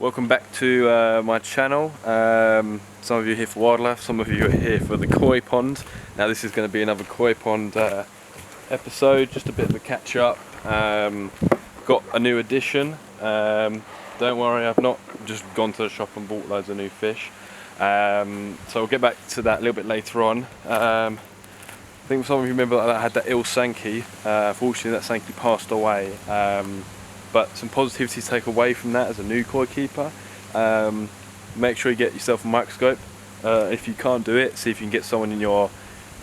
Welcome back to my channel. Some of you are here for wildlife, some of you are here for the koi pond. Now this is going to be another koi pond episode, just a bit of a catch up. Got a new addition. Don't worry, I've not just gone to the shop and bought loads of new fish. So we'll get back to that a little bit later on. I think some of you remember that I had that ill sanke. Fortunately that sanke passed away. But some positivity to take away from that as a new koi keeper. Make sure you get yourself a microscope. If you can't do it, see if you can get someone in your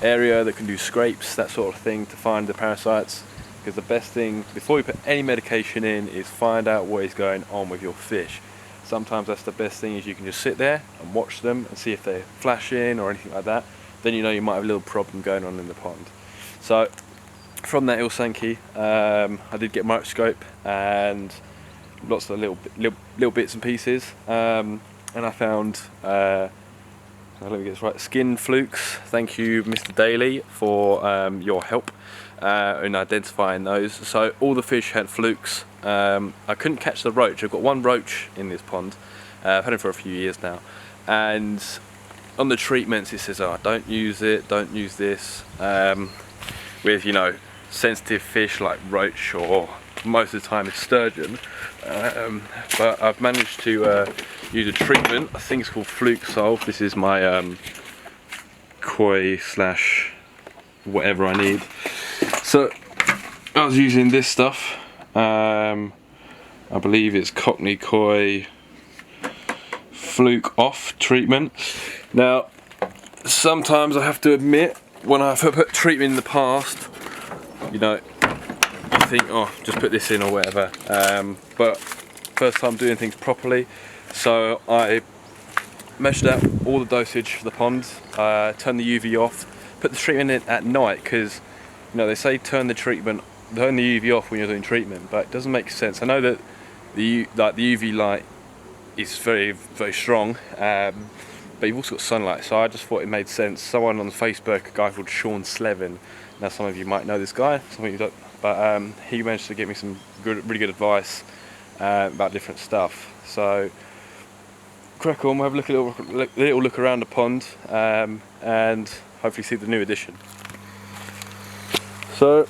area that can do scrapes, that sort of thing, to find the parasites. Because the best thing, before you put any medication in, is find out what is going on with your fish. Sometimes that's the best thing, is you can just sit there and watch them and see if they're flashing or anything like that. Then you know you might have a little problem going on in the pond. So from that ill sanke, I did get a microscope and lots of little bits and pieces, and I found, let me get this right, skin flukes. Thank you, Mr. Daly, for your help in identifying those. So all the fish had flukes. I couldn't catch the roach. I've got one roach in this pond. I've had him for a few years now, and on the treatments it says, oh, don't use it, don't use this, with, you know, sensitive fish like roach, or most of the time it's sturgeon. But I've managed to use a treatment. I think it's called Fluke Solve. This is my koi slash whatever I need. So I was using this stuff. I believe it's Kockney Koi Fluke Off treatment. Now sometimes I have to admit, when I've put treatment in the past, you know, you think, oh, just put this in or whatever. But first time doing things properly, so I measured out all the dosage for the pond, turned the UV off, put the treatment in at night, because, you know, they say turn the UV off when you're doing treatment, but it doesn't make sense. I know that the UV light is very, very strong, but you've also got sunlight, so I just thought it made sense. Someone on Facebook, a guy called Sean Slevin, now some of you might know this guy, some of you don't, but he managed to give me some really good advice about different stuff. So crack on, we'll have a little look around the pond, and hopefully see the new addition. So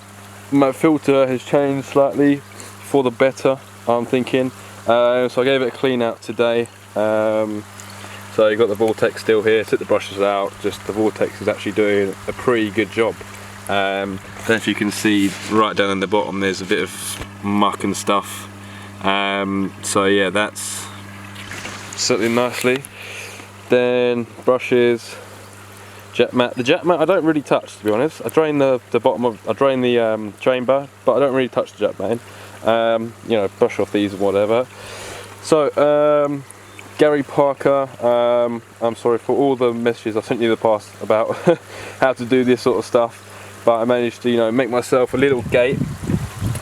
my filter has changed slightly for the better, I'm thinking. So I gave it a clean out today. So you've got the vortex still here, took the brushes out, just the vortex is actually doing a pretty good job. Then if you can see right down in the bottom there's a bit of muck and stuff. So yeah, that's settling nicely. Then brushes, jet mat. The jet mat I don't really touch, to be honest. I drain the chamber, but I don't really touch the jet mat. You know, brush off these and whatever. So Gary Parker, I'm sorry for all the messages I sent you in the past about how to do this sort of stuff, but I managed to, you know, make myself a little gate,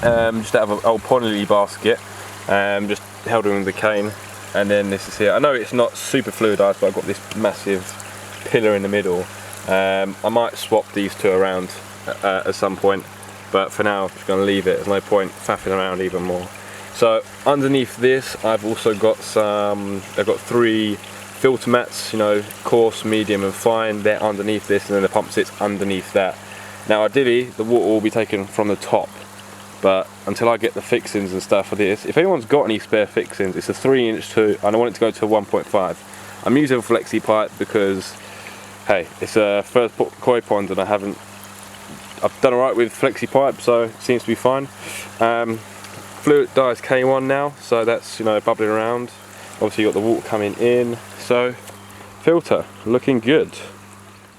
just out of an old pond lily basket, just held it with the cane, and then this is here. I know it's not super fluidized, but I've got this massive pillar in the middle. I might swap these two around at some point, but for now I'm just going to leave it. There's no point faffing around even more. So underneath this I've also got I've got 3 filter mats, you know, coarse, medium and fine. They're underneath this, and then the pump sits underneath that. Now ideally the water will be taken from the top, but until I get the fixings and stuff for this, if anyone's got any spare fixings, it's a 3" to, and I want it to go to a 1.5. I'm using a flexi pipe because, hey, it's a first koi pond and I've done alright with flexi pipe, so it seems to be fine. Fluidized K1 now, so that's, you know, bubbling around. Obviously you got the water coming in, so filter looking good.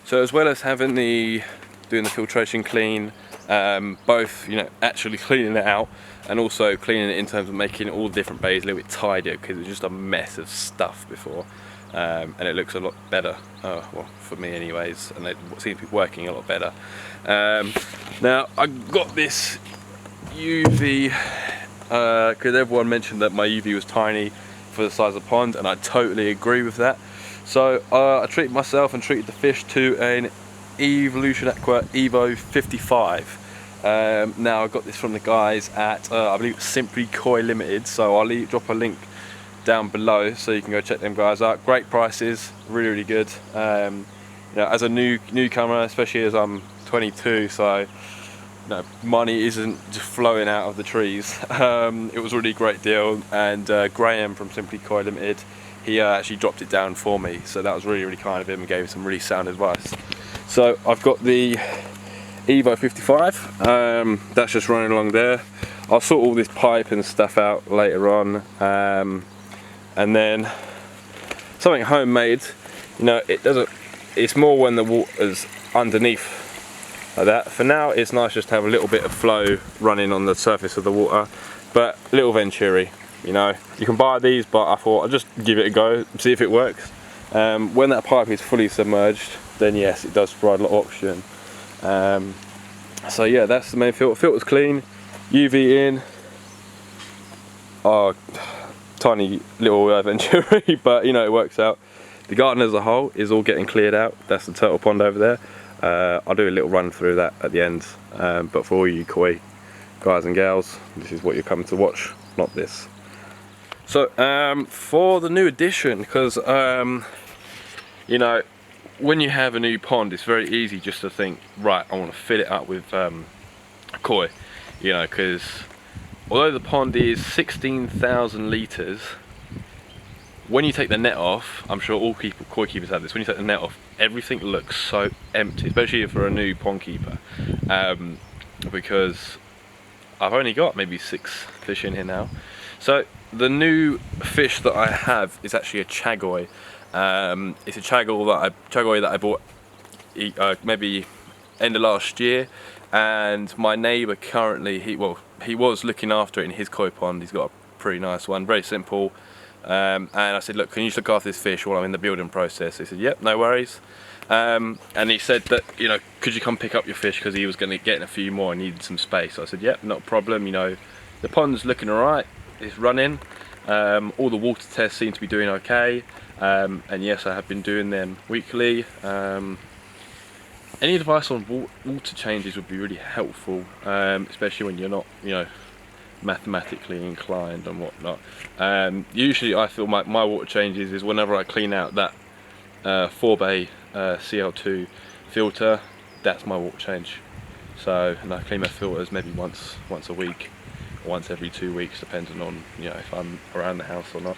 So as well as having doing the filtration clean, both, you know, actually cleaning it out and also cleaning it in terms of making all the different bays a little bit tidier, because it was just a mess of stuff before, and it looks a lot better, well, for me anyways, and it seems to be working a lot better. Now I got this UV, because everyone mentioned that my UV was tiny for the size of the pond, and I totally agree with that. So I treated myself and treated the fish to an Evolution Aqua Evo 55. Now I got this from the guys at I believe it's Simply Koi Limited, so I'll drop a link down below, so you can go check them guys out. Great prices, really good. You know, as a newcomer, especially as I'm 22, so no, money isn't just flowing out of the trees. It was a really great deal, and Graham from Simply Koi Limited, he actually dropped it down for me, so that was really kind of him, and gave me some really sound advice. So I've got the Evo 55, that's just running along there. I'll sort all this pipe and stuff out later on, and then something homemade. You know, it's more when the water's underneath like that. For now it's nice just to have a little bit of flow running on the surface of the water, but little venturi, you know, you can buy these, but I thought I'll just give it a go, see if it works. When that pipe is fully submerged, then yes, it does provide a lot of oxygen. So yeah, that's the main filter. Filter's clean, UV in. Oh, tiny little venturi, but you know, it works out. The garden as a whole is all getting cleared out. That's the turtle pond over there. I'll do a little run through that at the end, but for all you koi guys and gals, this is what you're coming to watch, not this. So for the new addition, because you know, when you have a new pond, it's very easy just to think, right, I want to fill it up with koi, you know, because although the pond is 16,000 litres, when you take the net off, I'm sure all koi keepers have this, when you take the net off, everything looks so empty, especially for a new pond keeper, because I've only got maybe 6 fish in here now. So the new fish that I have is actually a chagoi. It's a chagoi that I bought maybe end of last year, and my neighbour currently, he was looking after it in his koi pond. He's got a pretty nice one, very simple. And I said, look, can you just look after this fish while I'm in the building process? He said, yep, no worries. And he said that, you know, could you come pick up your fish, because he was going to get in a few more and needed some space. So I said, yep, not a problem. You know, the pond's looking alright, it's running. All the water tests seem to be doing okay. And yes, I have been doing them weekly. Any advice on water changes would be really helpful, especially when you're not, you know, mathematically inclined and whatnot. Usually I feel my water changes is whenever I clean out that 4-bay CL2 filter, that's my water change. So, and I clean my filters maybe once a week, or once every 2 weeks, depending on, you know, if I'm around the house or not.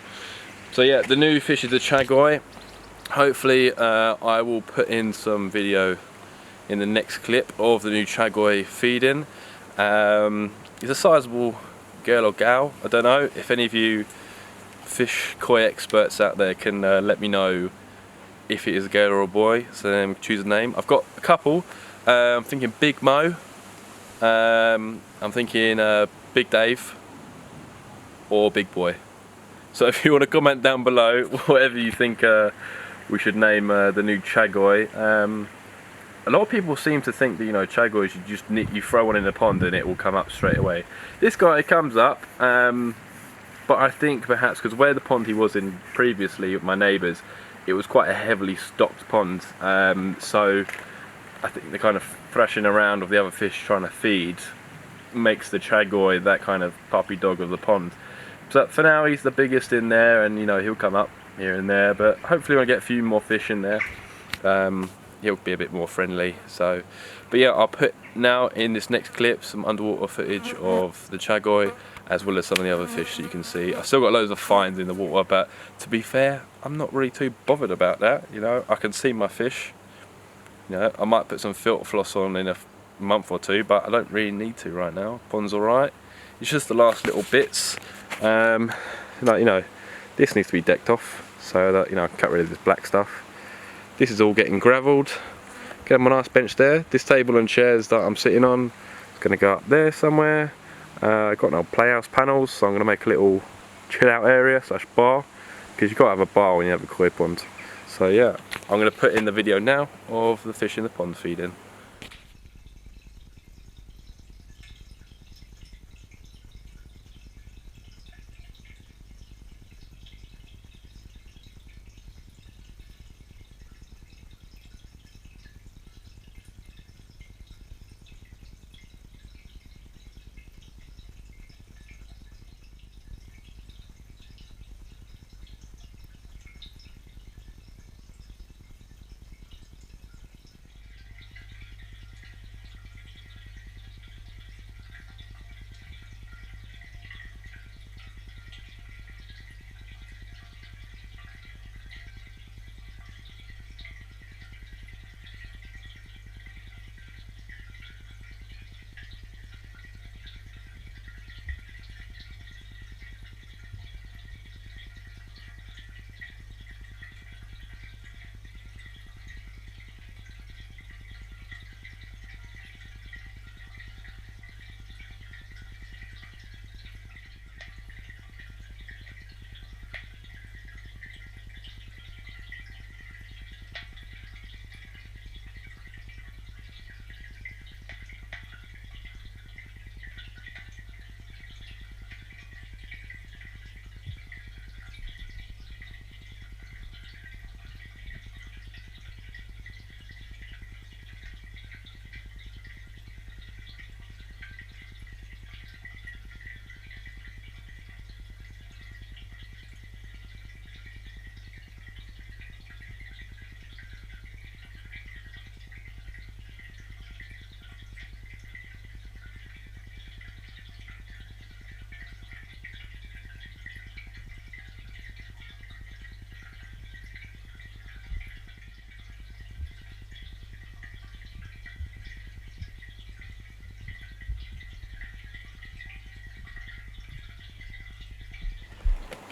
So yeah, the new fish is the chagoi. Hopefully I will put in some video in the next clip of the new chagoi feeding. He's a sizable girl or gal, I don't know. If any of you fish koi experts out there can let me know if it is a girl or a boy, so then choose a name. I've got a couple. I'm thinking Big Mo, I'm thinking Big Dave, or Big Boy. So if you want to comment down below whatever you think we should name the new chagoi. A lot of people seem to think that, you know, chagois, you throw one in the pond and it will come up straight away. This guy comes up, but I think perhaps because where the pond he was in previously with my neighbours, it was quite a heavily stocked pond, so I think the kind of thrashing around of the other fish trying to feed makes the chagoi that kind of puppy dog of the pond. So for now he's the biggest in there, and you know, he'll come up here and there, but hopefully when I get a few more fish in there, he'll be a bit more friendly. So, but yeah, I'll put now in this next clip some underwater footage of the chagoi, as well as some of the other fish that you can see. I've still got loads of finds in the water, but to be fair, I'm not really too bothered about that. You know, I can see my fish. You know, I might put some filter floss on in a month or two, but I don't really need to right now. Pond's alright. It's just the last little bits. Like, you know, this needs to be decked off so that, you know, I can cut rid of this black stuff. This is all getting gravelled. Get my nice bench there. This table and chairs that I'm sitting on is going to go up there somewhere. I've got no playhouse panels, so I'm going to make a little chill out area / bar, because you've got to have a bar when you have a koi pond. So yeah, I'm going to put in the video now of the fish in the pond feeding.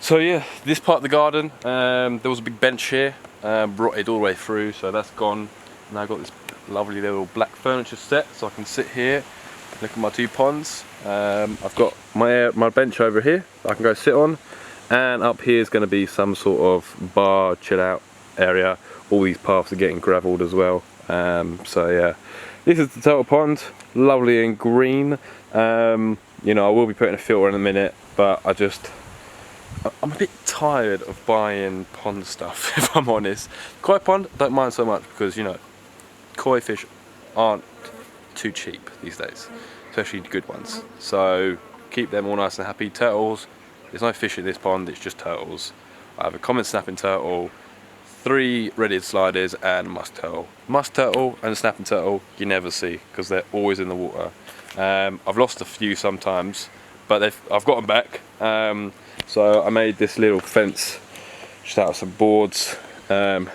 So yeah, this part of the garden, there was a big bench here, rotted all the way through, so that's gone. Now I've got this lovely little black furniture set, so I can sit here, look at my 2 ponds. I've got my bench over here that I can go sit on, and up here is going to be some sort of bar, chill out area. All these paths are getting gravelled as well. So yeah, this is the turtle pond, lovely and green. You know, I will be putting a filter in a minute, but I'm a bit tired of buying pond stuff, if I'm honest. Koi pond, don't mind so much because, you know, koi fish aren't too cheap these days, especially good ones. So keep them all nice and happy. Turtles, there's no fish in this pond, it's just turtles. I have a common snapping turtle, 3 red-eared sliders and a musk turtle. Musk turtle and a snapping turtle you never see because they're always in the water. I've lost a few sometimes, but I've got them back. So I made this little fence just out of some boards, and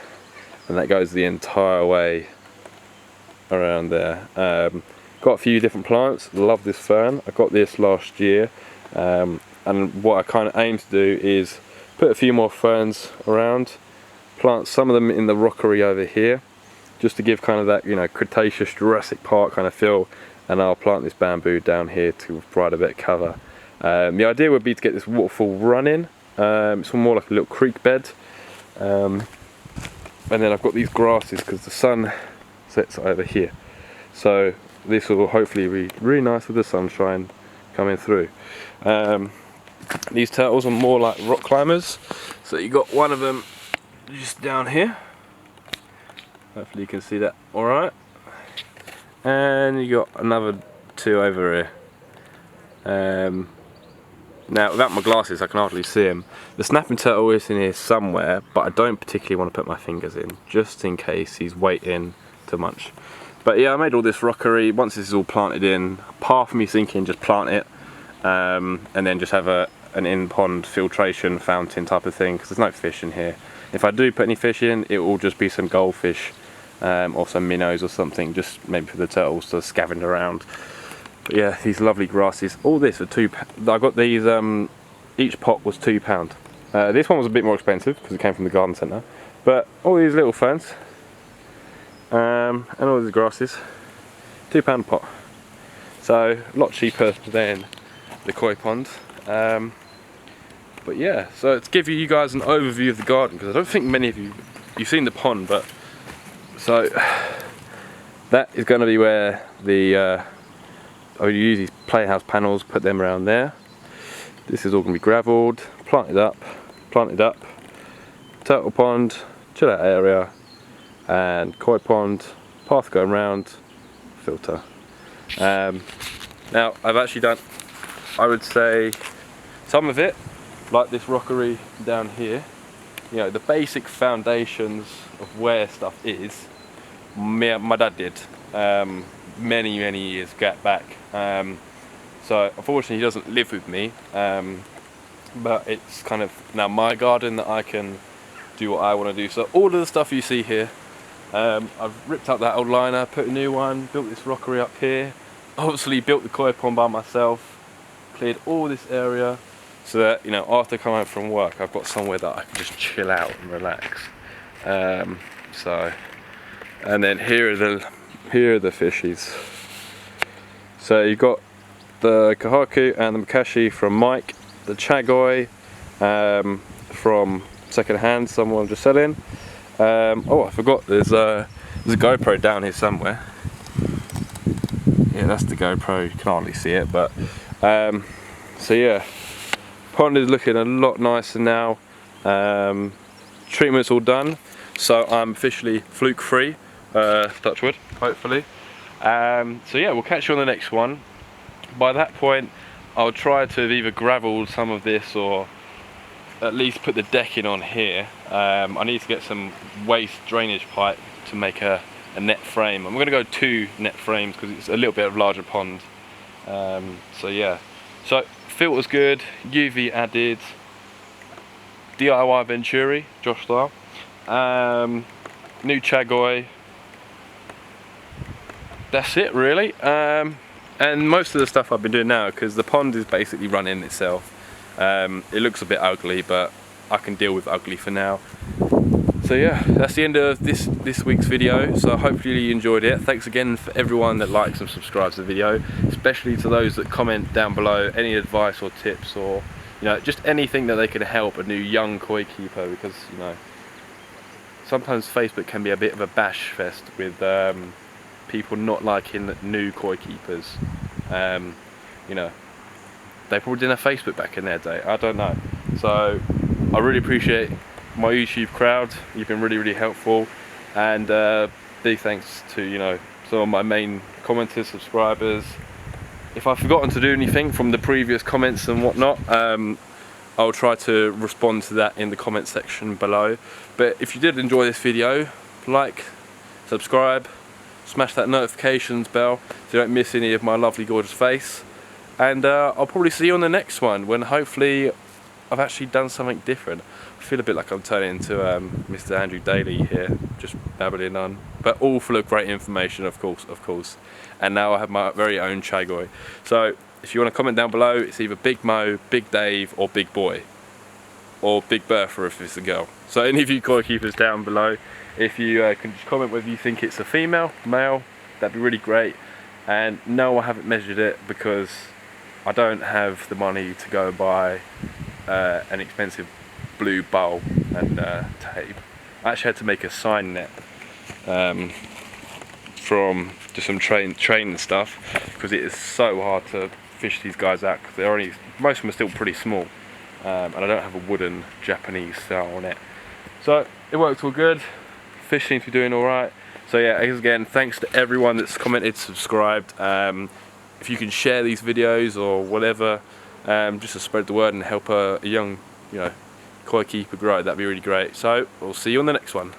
that goes the entire way around there. Got a few different plants, love this fern. I got this last year, and what I kind of aim to do is put a few more ferns around, plant some of them in the rockery over here, just to give kind of that, you know, Cretaceous Jurassic Park kind of feel, and I'll plant this bamboo down here to provide a bit of cover. The idea would be to get this waterfall running. It's more like a little creek bed, and then I've got these grasses because the sun sets over here, so this will hopefully be really nice with the sunshine coming through. These turtles are more like rock climbers, so you got one of them just down here, hopefully you can see that alright, and you got another 2 over here. Now without my glasses I can hardly see him. The snapping turtle is in here somewhere, but I don't particularly want to put my fingers in, just in case he's waiting to munch. But yeah, I made all this rockery. Once this is all planted in, apart from me thinking just plant it, and then just have an in-pond filtration fountain type of thing, because there's no fish in here. If I do put any fish in, it will just be some goldfish, or some minnows or something, just maybe for the turtles to scavenge around. But yeah, these lovely grasses. All this for £2. I got these, each pot was £2. This one was a bit more expensive because it came from the garden centre. But all these little ferns, and all these grasses, £2 a pot. So a lot cheaper than the koi pond. But yeah, so to give you guys an overview of the garden, because I don't think many of you've seen the pond, but so that is going to be where the I would use these playhouse panels, put them around there. This is all going to be gravelled, planted up, turtle pond, chill out area, and koi pond, path going round, filter. Now I've actually done, I would say, some of it, like this rockery down here, you know, the basic foundations of where stuff is, my dad did many years back. So unfortunately he doesn't live with me, but it's kind of now my garden that I can do what I want to do. So all of the stuff you see here, I've ripped out that old liner, put a new one, built this rockery up here, obviously built the koi pond by myself, cleared all this area so that, you know, after coming home from work I've got somewhere that I can just chill out and relax. And then here are the fishies. So you've got the Kockney and the Mukashi from Mike, the chagoi from second hand, someone just selling. Oh, I forgot, there's a GoPro down here somewhere. Yeah, that's the GoPro, you can hardly see it, but so yeah, pond is looking a lot nicer now. Treatment's all done, so I'm officially fluke free, touch wood, hopefully. So yeah, we'll catch you on the next one. By that point I'll try to have either gravelled some of this or at least put the decking on here. I need to get some waste drainage pipe to make a net frame. I'm going to go 2 net frames because it's a little bit of larger pond. So yeah, so filter's good, UV added, DIY venturi, Josh style, new chagoi. That's it really, and most of the stuff I've been doing now, because the pond is basically running itself. It looks a bit ugly, but I can deal with ugly for now. So yeah, that's the end of this week's video. So hopefully you enjoyed it. Thanks again for everyone that likes and subscribes to the video, especially to those that comment down below any advice or tips, or just anything that they can help a new young koi keeper, because sometimes Facebook can be a bit of a bash fest with people not liking new koi keepers. They probably didn't have Facebook back in their day, I don't know. So I really appreciate my YouTube crowd. You've been really helpful, and big thanks to some of my main commenters, subscribers. If I've forgotten to do anything from the previous comments and whatnot, I'll try to respond to that in the comment section below. But if you did enjoy this video, like, subscribe, smash that notifications bell so you don't miss any of my lovely gorgeous face, and I'll probably see you on the next one, when hopefully I've actually done something different. I feel a bit like I'm turning into Mr. Andrew Daly here, just babbling on, but all full of great information, of course. And now I have my very own chagoi. So if you want to comment down below, it's either Big Mo, Big Dave, or Big Boy, or Big Bertha if it's a girl. So any of you koi keepers down below, if you can just comment whether you think it's a female, male, that'd be really great. And no, I haven't measured it because I don't have the money to go and buy an expensive blue bowl and tape. I actually had to make a sign net from just some training stuff, because it is so hard to fish these guys out, because most of them are still pretty small, and I don't have a wooden Japanese style net. So it works all good. Fish seems to be doing all right. So yeah, again, thanks to everyone that's commented, subscribed. If you can share these videos or whatever, just to spread the word and help a young koi keeper grow, that'd be really great. So we'll see you on the next one.